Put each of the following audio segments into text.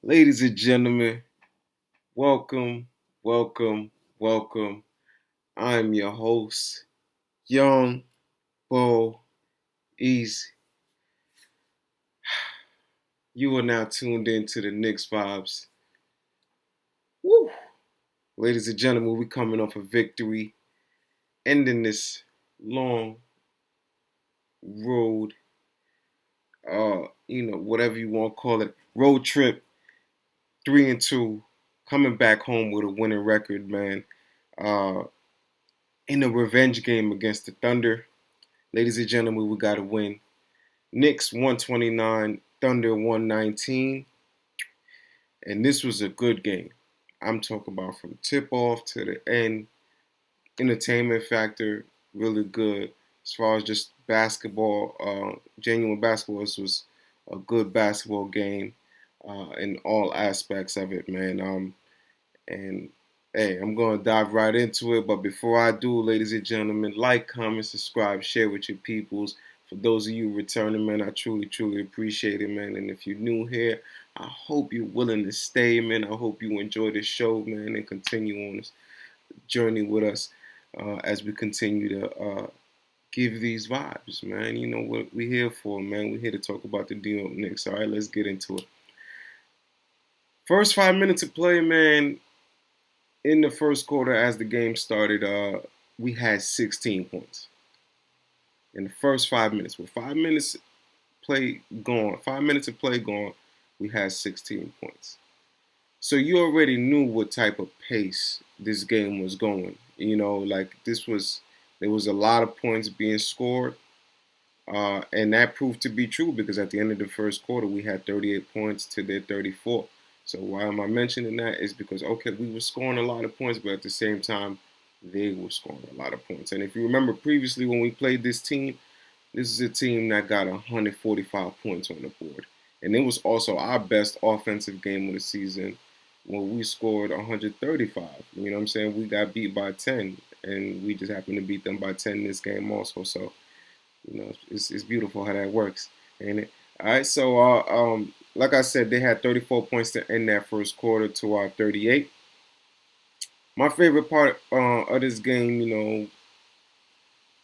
Ladies and gentlemen, welcome, welcome, welcome. I'm your host, Young Bo Easy. You are now tuned in to the Knicks vibes. Woo! Ladies and gentlemen, we're coming off a victory, ending this long road, whatever you want to call it, road trip, 3-2, coming back home with a winning record, man. Uh, in a revenge game against the Thunder. Ladies and gentlemen, we got to win. Knicks 129, Thunder 119. And this was a good game. I'm talking about from tip off to the end. Entertainment factor, really good. As far as just basketball, genuine basketball, this was a good basketball game in all aspects of it, man. And hey, I'm going to dive right into it. But before I do, ladies and gentlemen, like, comment, subscribe, share with your peoples. For those of you returning, man, I truly, truly appreciate it, man. And if you're new here, I hope you're willing to stay, man. I hope you enjoy this show, man, and continue on this journey with us as we continue to give these vibes, man. You know what we're here for, man. We're here to talk about the New York Knicks. All right, let's get into it. First 5 minutes of play, man. In the first quarter, as the game started, we had 16 points in the first 5 minutes. With 5 minutes play gone, 5 minutes of play gone, we had 16 points. So you already knew what type of pace this game was going. You know, like there was a lot of points being scored, and that proved to be true because at the end of the first quarter, we had 38 points to their 34. So why am I mentioning that? Is because, okay, we were scoring a lot of points, but at the same time, they were scoring a lot of points. And if you remember previously when we played this team, this is a team that got 145 points on the board. And it was also our best offensive game of the season when we scored 135. You know what I'm saying? We got beat by 10, and we just happened to beat them by 10 this game also. So, you know, it's beautiful how that works, ain't it? All right, so like I said, they had 34 points to end that first quarter to our 38. My favorite part of this game, you know,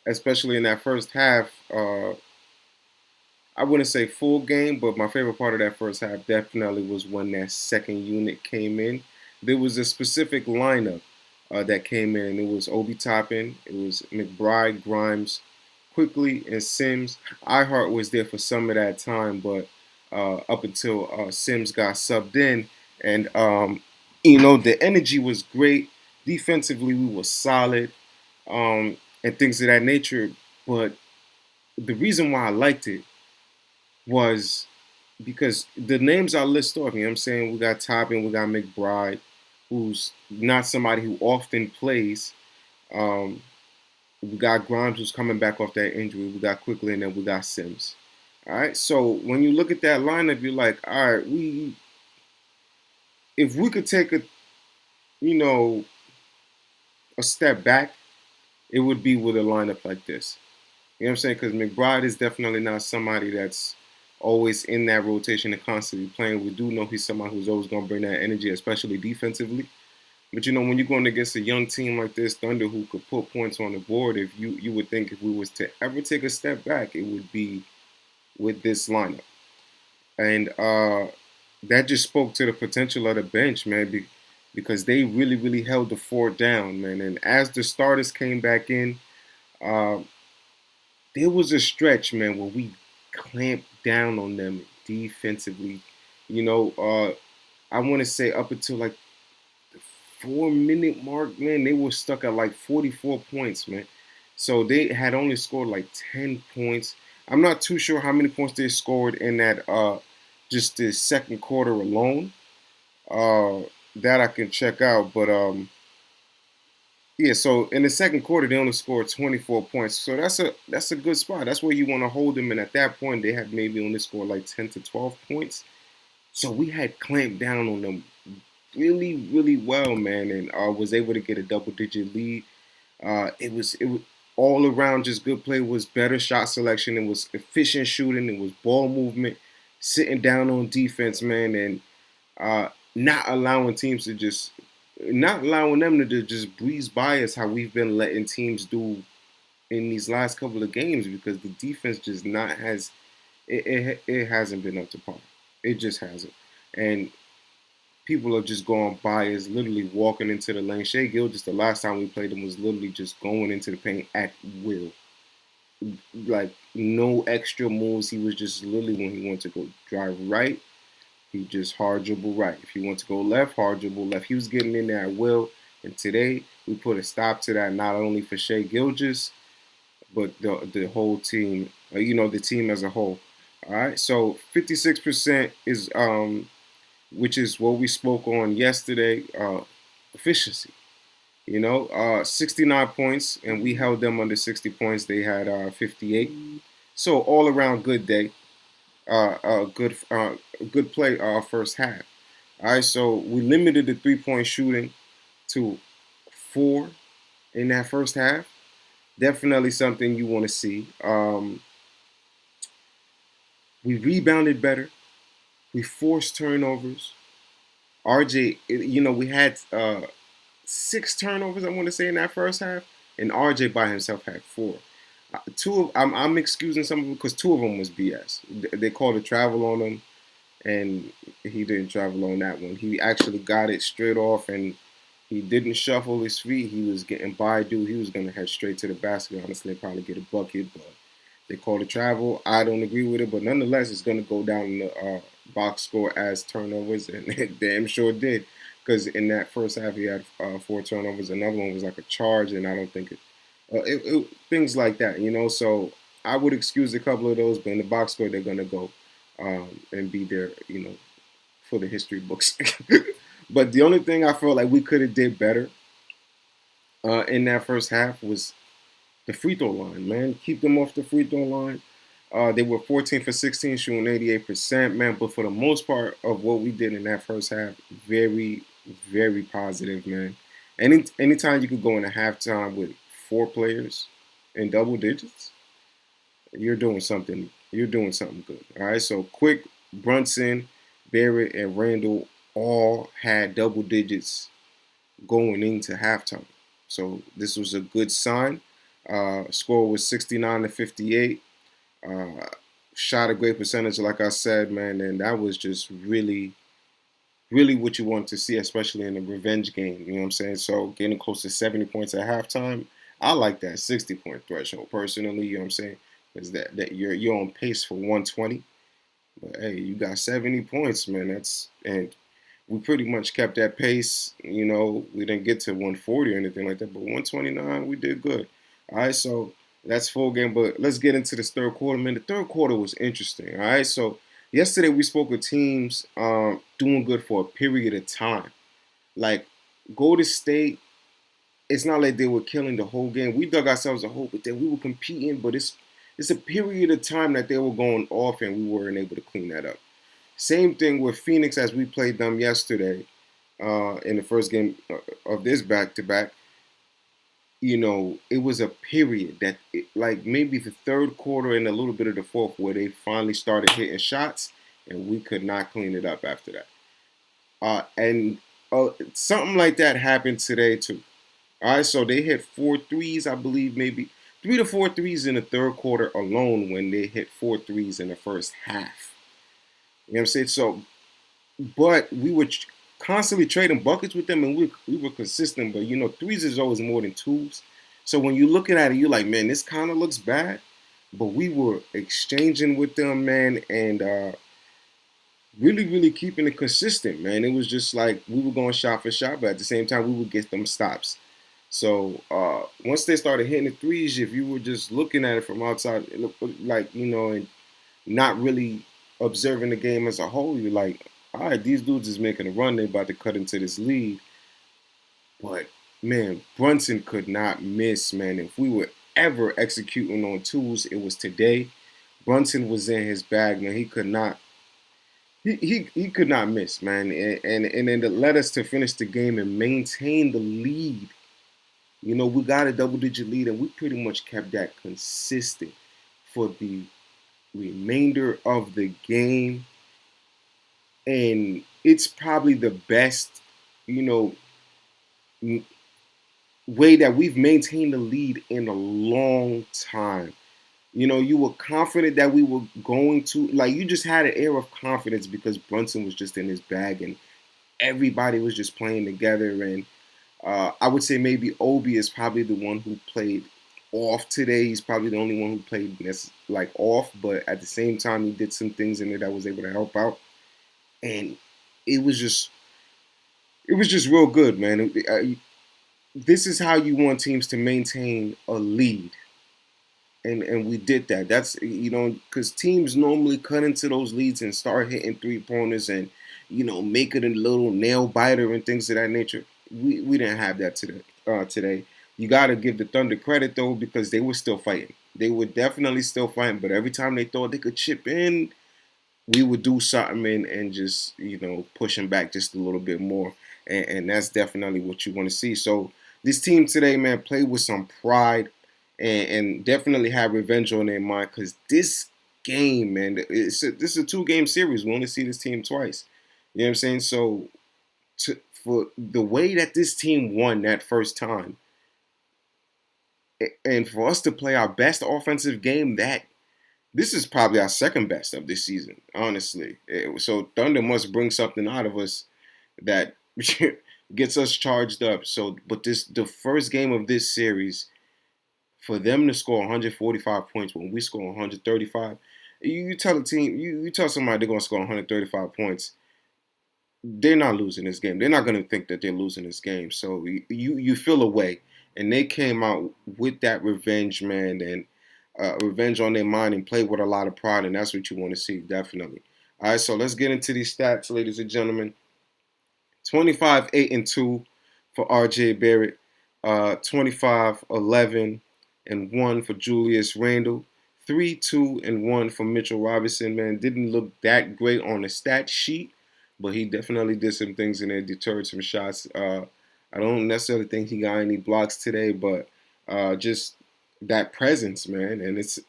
especially in that first half, I wouldn't say full game, but my favorite part of that first half definitely was when that second unit came in. There was a specific lineup that came in. It was Obi Toppin, it was McBride, Grimes, Quickly, and Sims. iHeart was there for some of that time, but up until Sims got subbed in, and you know the energy was great. Defensively, we were solid, and things of that nature. But the reason why I liked it was because the names I list off, you know what I'm saying? We got Toppin, we got McBride, who's not somebody who often plays. Um, we got Grimes, who's coming back off that injury. We got Quickly, and then we got Sims. All right, so when you look at that lineup, you're like, all right, if we could take you know, a step back, it would be with a lineup like this. You know what I'm saying? Because McBride is definitely not somebody that's always in that rotation and constantly playing. We do know he's somebody who's always going to bring that energy, especially defensively. But you know, when you're going against a young team like this, Thunder, who could put points on the board, if you would think if we was to ever take a step back, it would be with this lineup, and that just spoke to the potential of the bench, man, because they really, really held the fort down, man. And as the starters came back in, uh, there was a stretch, man, where we clamped down on them defensively. You know, I want to say up until like the 4 minute mark, man, they were stuck at like 44 points, man. So they had only scored like 10 points. I'm not too sure how many points they scored in that just the second quarter alone. Uh, that I can check out, but yeah, so in the second quarter they only scored 24 points. So that's a good spot. That's where you want to hold them. And at that point they had maybe only scored like 10 to 12 points. So we had clamped down on them really, really well, man, and was able to get a double-digit lead. It was all around just good play. It was better shot selection. It was efficient shooting. It was ball movement, sitting down on defense, man, and Not allowing teams to just, not allowing them to just breeze by us how we've been letting teams do in these last couple of games because the defense just not has it hasn't been up to par. It just hasn't, and people are just going by us, literally walking into the lane. Shea Gilgeous, the last time we played him, was literally just going into the paint at will, like no extra moves. He was just literally when he wanted to go drive right, he just hard dribble right. If he wants to go left, hard dribble left. He was getting in there at will. And today we put a stop to that, not only for Shea Gilgeous, but the whole team. The team as a whole. All right. So 56% is which is what we spoke on yesterday. Efficiency. 69 points, and we held them under 60 points. They had 58. So all around good day. Good play first half. All right, so we limited the 3-point shooting to 4 in that first half. Definitely something you want to see. We rebounded better. We forced turnovers. RJ, we had 6 turnovers, I want to say, in that first half, and RJ by himself had 4. I'm excusing some of them because 2 of them was BS. They called a travel on him, and he didn't travel on that one. He actually got it straight off, and he didn't shuffle his feet. He was getting by, dude. He was gonna head straight to the basket. Honestly, probably get a bucket, but they called a travel. I don't agree with it, but nonetheless, it's gonna go down in the box score as turnovers, and it damn sure did. Because in that first half, he had 4 turnovers. Another one was like a charge, and I don't think things like that, So I would excuse a couple of those, but in the box score, they're gonna go and be there, for the history books. But the only thing I felt like we could have did better in that first half was the free throw line, man. Keep them off the free throw line. They were 14 for 16, shooting 88%, man. But for the most part of what we did in that first half, very, very positive, man. Anytime you could go in a halftime with 4 players in double digits, you're doing something. You're doing something good. All right. So quick, Brunson, Barrett, and Randall all had double digits going into halftime. So this was a good sign. Score was 69 to 58. Shot a great percentage, like I said, man, and that was just really, really what you want to see, especially in a revenge game. You know what I'm saying? So getting close to 70 points at halftime, I like that 60-point threshold personally. You know what I'm saying? Because that you're on pace for 120. But hey, you got 70 points, man. And we pretty much kept that pace. We didn't get to 140 or anything like that, but 129, we did good. All right, so that's full game. But let's get into this third quarter, man. The third quarter was interesting. All right, so yesterday we spoke with teams doing good for a period of time. Like Golden State, it's not like they were killing the whole game. We dug ourselves a hole, but then we were competing. But it's a period of time that they were going off, and we weren't able to clean that up. Same thing with Phoenix as we played them yesterday in the first game of this back-to-back. It was a period that, like maybe the third quarter and a little bit of the fourth, where they finally started hitting shots, and we could not clean it up after that. And something like that happened today too. All right, so they hit 4 threes, I believe, maybe 3 to 4 threes in the third quarter alone when they hit 4 threes in the first half. You know what I'm saying? So, but we were constantly trading buckets with them, and we were consistent. But threes is always more than twos. So when you're looking at it, you're like, man, this kind of looks bad. But we were exchanging with them, man, and really, really keeping it consistent, man. It was just like we were going shot for shot, but at the same time, we would get them stops. So once they started hitting the threes, if you were just looking at it from outside, it looked like, and not really observing the game as a whole, you're like, all right, these dudes is making a run. They're about to cut into this lead. But, man, Brunson could not miss, man. If we were ever executing on twos, it was today. Brunson was in his bag, man. He could not. He could not miss, man, and then it led us to finish the game and maintain the lead. We got a double-digit lead, and we pretty much kept that consistent for the remainder of the game. And it's probably the best, you know, way that we've maintained the lead in a long time. You know, you were confident that we were going to, like, you just had an air of confidence because Brunson was just in his bag and everybody was just playing together. And I would say maybe Obi is probably the one who played off today. He's probably the only one who played like off, but at the same time, he did some things in it that was able to help out. And it was just, it was just real good, man. This is how you want teams to maintain a lead, and we did that. That's, you know, because teams normally cut into those leads and start hitting 3 pointers and, you know, make it a little nail biter and things of that nature. We didn't have that today. Today, you got to give the Thunder credit though, because they were still fighting. They were definitely still fighting, but every time they thought they could chip in, we would do something and just, you know, push them back just a little bit more, and that's definitely what you want to see. So this team today, man, played with some pride and definitely had revenge on their mind, because this game, man, this is a 2 game series. We only see this team twice. You know what I'm saying? So for the way that this team won that first time, and for us to play our best offensive game, that this is probably our second best of this season, honestly. So Thunder must bring something out of us that gets us charged up. So, but the first game of this series, for them to score 145 points when we score 135, you tell a team, you tell somebody they're gonna score 135 points, they're not losing this game. They're not going to think that they're losing this game. So you feel a way, and they came out with that revenge, man, and revenge on their mind, and played with a lot of pride, and that's what you want to see, definitely. All right, so let's get into these stats, ladies and gentlemen. 25, 8, and 2 for R.J. Barrett. 25, 11, and 1 for Julius Randle. 3, 2, and 1 for Mitchell Robinson. Man, didn't look that great on the stat sheet, but he definitely did some things in there, deterred some shots. I don't necessarily think he got any blocks today, but just that presence, man. And it's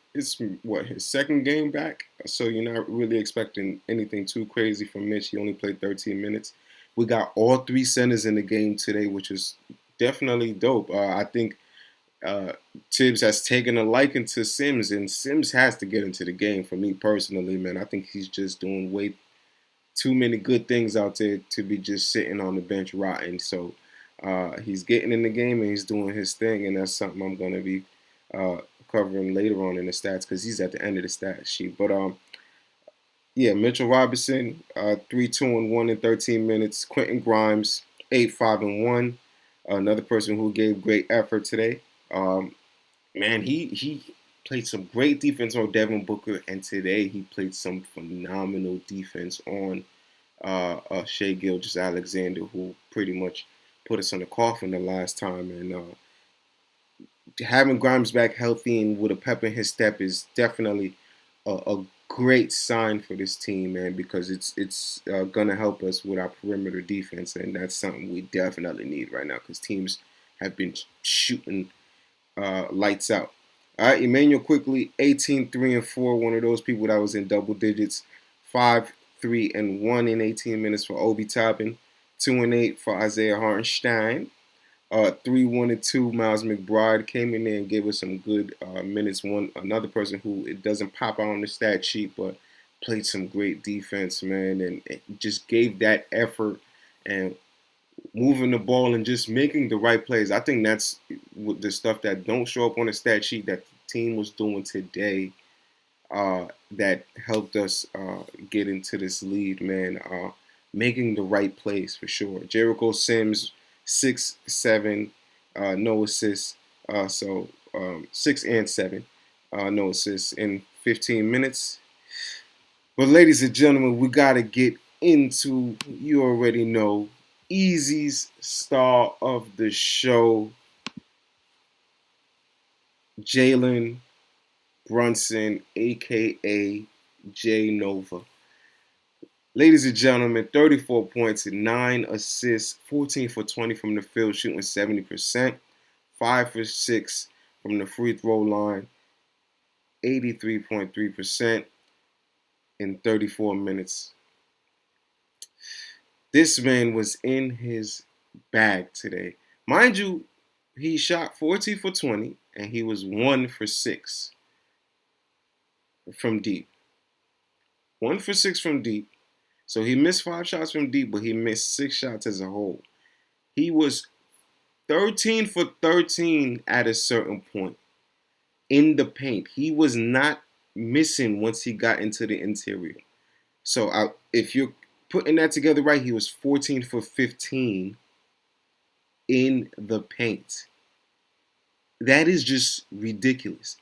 what, his second game back, so you're not really expecting anything too crazy from Mitch. He only played 13 minutes. We got all 3 centers in the game today, which is definitely dope. I think Tibbs has taken a liking to Sims, and Sims has to get into the game. For me personally, man, I think he's just doing way too many good things out there to be just sitting on the bench rotting. So he's getting in the game and he's doing his thing, and that's something I'm going to be uh, covering later on in the stats, because he's at the end of the stat sheet. But yeah, Mitchell Robinson, 3, 2, and 1 in 13 minutes. Quentin Grimes, 8, 5, and 1. Another person who gave great effort today. Man, he played some great defense on Devin Booker, and today he played some phenomenal defense on Shai Gilgeous-Alexander, who pretty much put us on the coffin the last time. And having Grimes back healthy and with a pep in his step is definitely a great sign for this team, man, because it's gonna help us with our perimeter defense, and that's something we definitely need right now, because teams have been shooting lights out. All right, Emmanuel quickly, 18, 3, and 4, one of those people that was in double digits. 5, 3, and 1 in 18 minutes for Obi Toppin. 2 and 8 for Isaiah Hartenstein. 3, 1, and 2, Miles McBride came in there and gave us some good minutes. Another person who it doesn't pop out on the stat sheet, but played some great defense, man, and it just gave that effort and moving the ball and just making the right plays. I think that's the stuff that don't show up on the stat sheet that the team was doing today that helped us get into this lead, man. Making the right plays for sure. Jericho Sims, 6, 7, no assists. So 6 and 7, no assists in 15 minutes. But ladies and gentlemen, we got to get into, you already know, Easy's star of the show, Jalen Brunson, a.k.a. J Nova. Ladies and gentlemen, 34 points and 9 assists, 14 for 20 from the field, shooting 70%, 5 for 6 from the free throw line, 83.3% in 34 minutes. This man was in his bag today. Mind you, he shot 14 for 20 and he was 1 for 6 from deep. 1 for 6 from deep. So he missed 5 shots from deep, but he missed 6 shots as a whole. He was 13 for 13 at a certain point in the paint. He was not missing once he got into the interior. So if you're putting that together right, he was 14 for 15 in the paint. That is just ridiculous.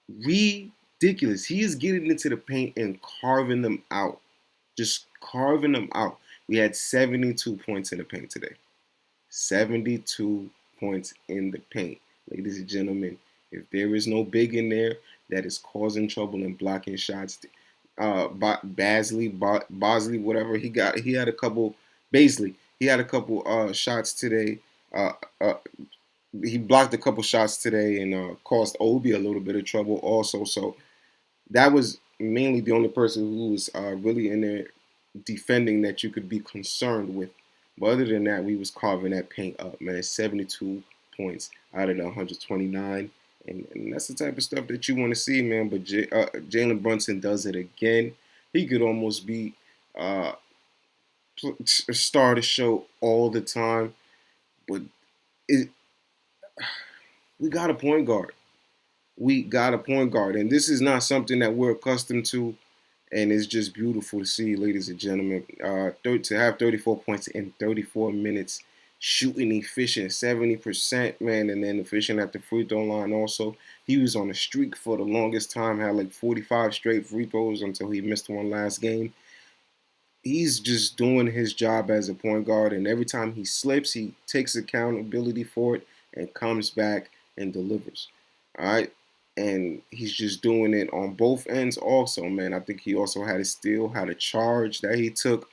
Ridiculous. He is getting into the paint and carving them out. Just carving them out. We had 72 points in the paint today. 72 points in the paint. Ladies and gentlemen, if there is no big in there that is causing trouble and blocking shots, Bosley, whatever he had a couple. Baisley, he had a couple shots today. Uh, uh, he blocked a couple shots today and caused Obi a little bit of trouble also. So that was mainly the only person who was really in there defending that you could be concerned with. But other than that, we was carving that paint up, man. 72 points out of the 129. And that's the type of stuff that you want to see, man. But Jalen Brunson does it again. He could almost be a star to show all the time. But we got a point guard. We got a point guard. And this is not something that we're accustomed to. And it's just beautiful to see, ladies and gentlemen. To have 34 points in 34 minutes, shooting efficient, 70%, man, and then efficient at the free throw line also. He was on a streak for the longest time, had like 45 straight free throws until he missed one last game. He's just doing his job as a point guard, and every time he slips, he takes accountability for it and comes back and delivers. All right? And he's just doing it on both ends also, man. I think he also had a steal, had a charge that he took.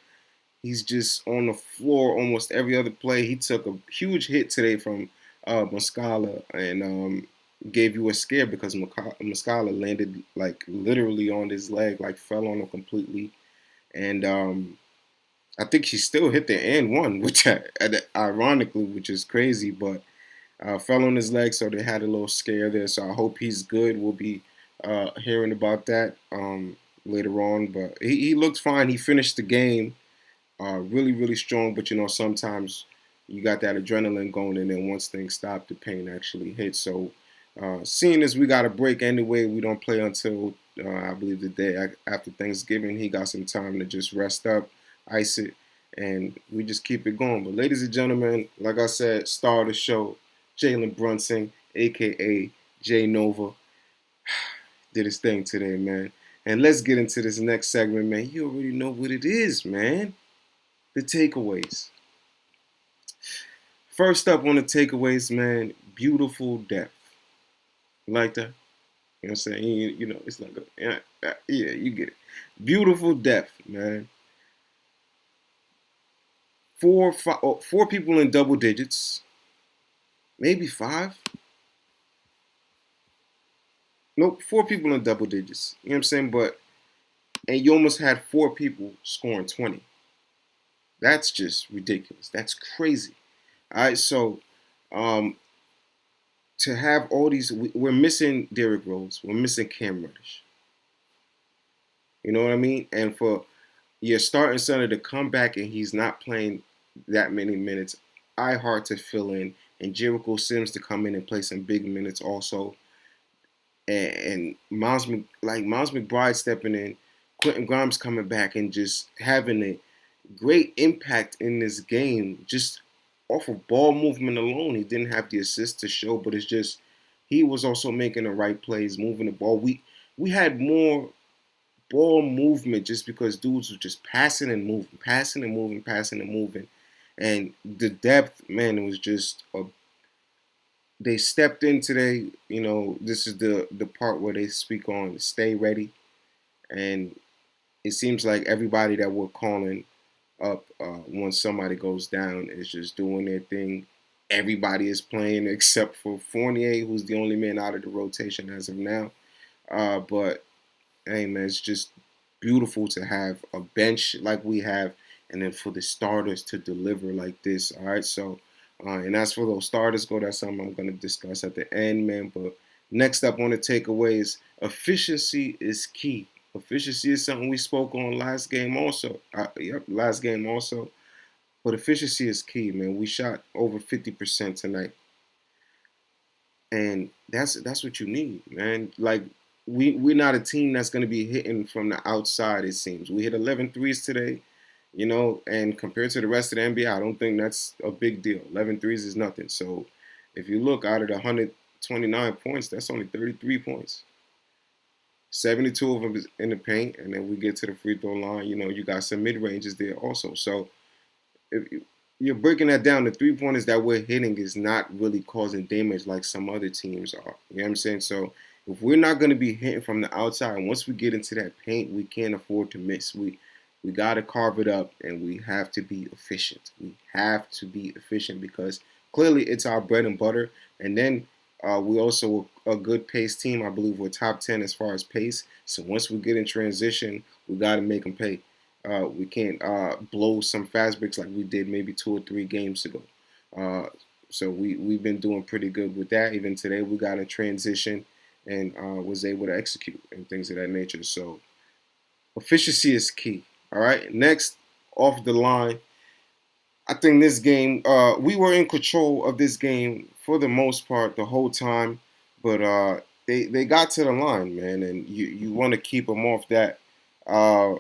He's just on the floor almost every other play. He took a huge hit today from Muscala and gave you a scare because Muscala landed like literally on his leg, like fell on him completely. And I think he still hit the and one, which ironically, which is crazy, but fell on his leg, so they had a little scare there. So I hope he's good. We'll be hearing about that later on. But he looked fine. He finished the game really, really strong. But, sometimes you got that adrenaline going, and then once things stop, the pain actually hits. So seeing as we got a break anyway, we don't play until, I believe, the day after Thanksgiving. He got some time to just rest up, ice it, and we just keep it going. But ladies and gentlemen, like I said, star of the show, Jalen Brunson, a.k.a. J Nova, did his thing today, man. And let's get into this next segment, man. You already know what it is, man. The takeaways. First up on the takeaways, man, beautiful depth. You like that? You know what I'm saying? It's like, yeah, you get it. Beautiful depth, man. Four people in double digits. Maybe 5. Nope, 4 people in double digits. You know what I'm saying? And you almost had 4 people scoring 20. That's just ridiculous. That's crazy. All right, so to have all these, we're missing Derrick Rose. We're missing Cam Reddish. You know what I mean? And for your starting center to come back and he's not playing that many minutes, I hard to fill in, and Jericho Sims to come in and play some big minutes also. And Miles McBride stepping in, Quentin Grimes coming back and just having a great impact in this game, just off of ball movement alone. He didn't have the assist to show, but it's just he was also making the right plays, moving the ball. We had more ball movement just because dudes were just passing and moving, passing and moving, passing and moving. And the depth, man, it was just they stepped in today. This is the part where they speak on stay ready. And it seems like everybody that we're calling up once somebody goes down is just doing their thing. Everybody is playing except for Fournier, who's the only man out of the rotation as of now. But, hey, man, it's just beautiful to have a bench like we have and then for the starters to deliver like this. All right, so and as for those starters go, that's something I'm going to discuss at the end, man. But next up on the takeaways, efficiency is key. Efficiency is something we spoke on last game also. Last game also. But efficiency is key, man. We shot over 50% tonight, and that's what you need, man. Like we're not a team that's going to be hitting from the outside. It seems we hit 11 threes today, and compared to the rest of the NBA, I don't think that's a big deal. 11 threes is nothing. So if you look out of the 129 points, that's only 33 points. 72 of them is in the paint, and then we get to the free throw line. You got some mid ranges there also. So if you're breaking that down, the 3 pointers that we're hitting is not really causing damage like some other teams are. You know what I'm saying? So if we're not going to be hitting from the outside, once we get into that paint, we can't afford to miss. We got to carve it up, and we have to be efficient. We have to be efficient because clearly it's our bread and butter. And then we also a good pace team. I believe we're top 10 as far as pace. So once we get in transition, we got to make them pay. We can't blow some fast breaks like we did maybe 2 or 3 games ago. So we've been doing pretty good with that. Even today, we got a transition and was able to execute and things of that nature. So efficiency is key. All right. Next, off the line, I think this game we were in control of this game for the most part the whole time, but they got to the line, man, and you want to keep them off that. Uh,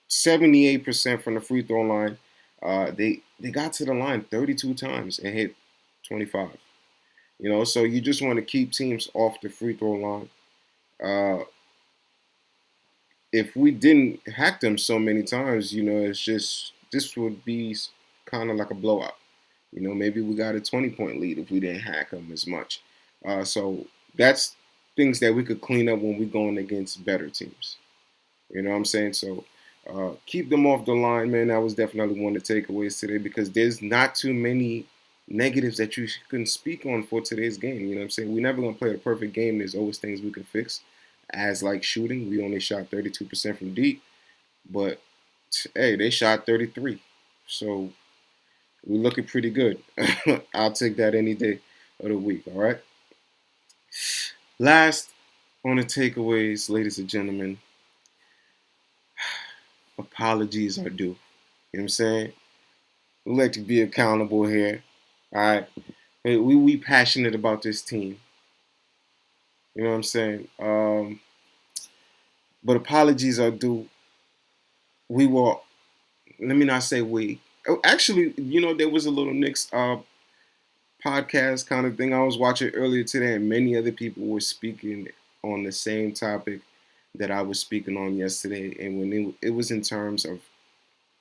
78% from the free throw line. They got to the line 32 times and hit 25. So you just want to keep teams off the free throw line. If we didn't hack them so many times, it's just this would be kind of like a blowout. Maybe we got a 20-point lead if we didn't hack them as much. So that's things that we could clean up when we're going against better teams. You know what I'm saying? So keep them off the line, man. That was definitely one of the takeaways today because there's not too many negatives that you can speak on for today's game. You know what I'm saying? We're never going to play a perfect game. There's always things we can fix. As like shooting, we only shot 32% from deep. But, hey, they shot 33. So we're looking pretty good. I'll take that any day of the week, all right? Last on the takeaways, ladies and gentlemen, apologies are due. You know what I'm saying? We like to be accountable here. All right. We passionate about this team. You know what I'm saying? But apologies are due. We were, let me not say we. Oh, actually, there was a little Knicks podcast kind of thing I was watching earlier today, and many other people were speaking on the same topic that I was speaking on yesterday. And when it was in terms of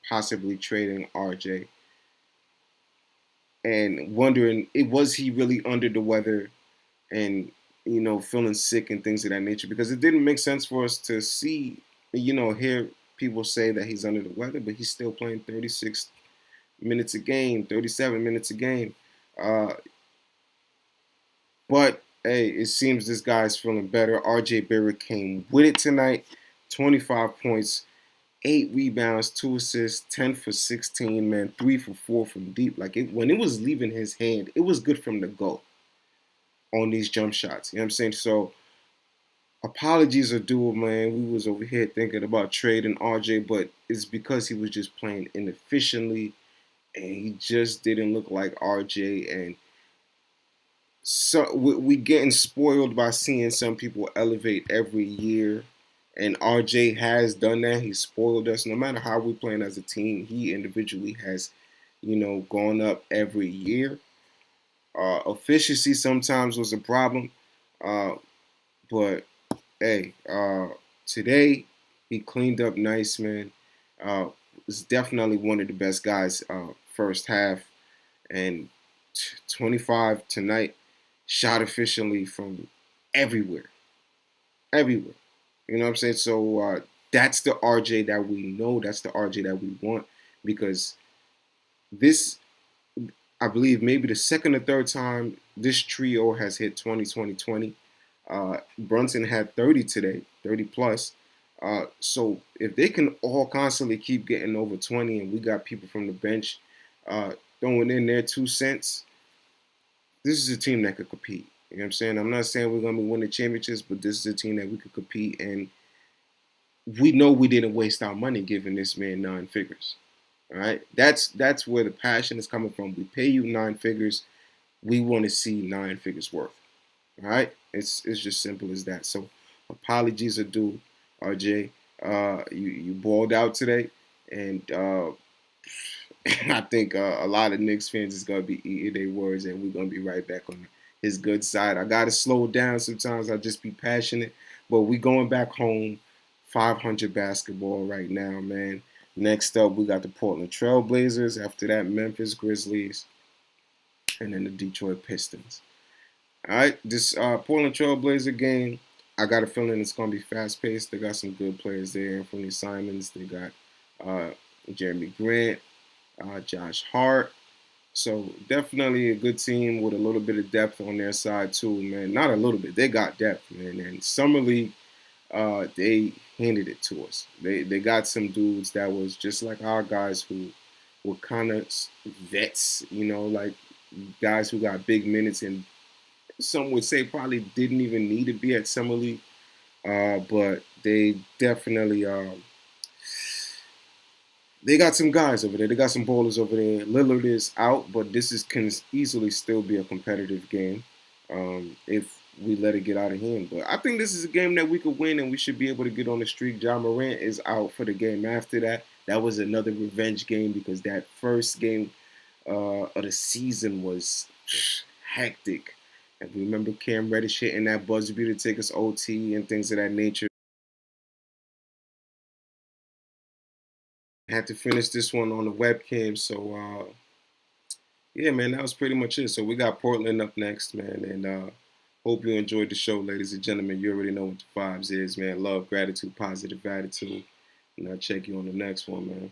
possibly trading RJ and wondering, was he really under the weather and, feeling sick and things of that nature? Because it didn't make sense for us to see, hear people say that he's under the weather, but he's still playing 36 minutes a game, 37 minutes a game. But, hey, it seems this guy's feeling better. RJ Barrett came with it tonight. 25 points, 8 rebounds, 2 assists, 10 for 16, man, 3 for 4 from deep. Like, when it was leaving his hand, it was good from the go on these jump shots. You know what I'm saying? So, apologies are due, man. We was over here thinking about trading RJ, but it's because he was just playing inefficiently, and he just didn't look like RJ. And so we getting spoiled by seeing some people elevate every year. And RJ has done that. He's spoiled us. No matter how we're playing as a team, he individually has, gone up every year. Efficiency sometimes was a problem. But, hey, today he cleaned up nice, man. Was definitely one of the best guys first half. And 25 tonight, shot efficiently from everywhere. Everywhere. You know what I'm saying? So that's the RJ that we know. That's the RJ that we want. Because this, I believe, maybe the second or third time this trio has hit 20, 20, 20. Brunson had 30 today, 30 plus. So if they can all constantly keep getting over 20, and we got people from the bench throwing in their 2 cents, this is a team that could compete. You know what I'm saying? I'm not saying we're gonna be winning championships, but this is a team that we could compete, and we know we didn't waste our money giving this man 9 figures. All right, that's where the passion is coming from. We pay you 9 figures. We want to see 9 figures worth. All right, it's just simple as that. So apologies are due, RJ. You balled out today, and I think a lot of Knicks fans is gonna be eating their words, and we're gonna be right back on his good side. I gotta slow down sometimes. I just be passionate, but we going back home. 500 basketball right now, man. Next up, we got the Portland Trail Blazers. After that, Memphis Grizzlies, and then the Detroit Pistons. All right, this Portland Trail Blazer game, I got a feeling it's gonna be fast paced. They got some good players there. Anthony Simons. They got uh, Jeremy Grant, Josh Hart. So definitely a good team with a little bit of depth on their side too, man. Not a little bit, they got depth, man. And Summer League, they handed it to us. They got some dudes that was just like our guys who were kind of vets, like guys who got big minutes, and some would say probably didn't even need to be at Summer League. But they definitely they got some guys over there. They got some ballers over there. Lillard is out, but can easily still be a competitive game if we let it get out of hand. But I think this is a game that we could win, and we should be able to get on the streak. Ja Morant is out for the game after that. That was another revenge game because that first game of the season was hectic. And we remember Cam Reddish hitting that buzzer beater to take us OT and things of that nature. Had to finish this one on the webcam, so yeah, man, that was pretty much it. So we got Portland up next, man, and hope you enjoyed the show, ladies and gentlemen. You already know what the vibes is, man. Love, gratitude, positive attitude, and I'll check you on the next one, man.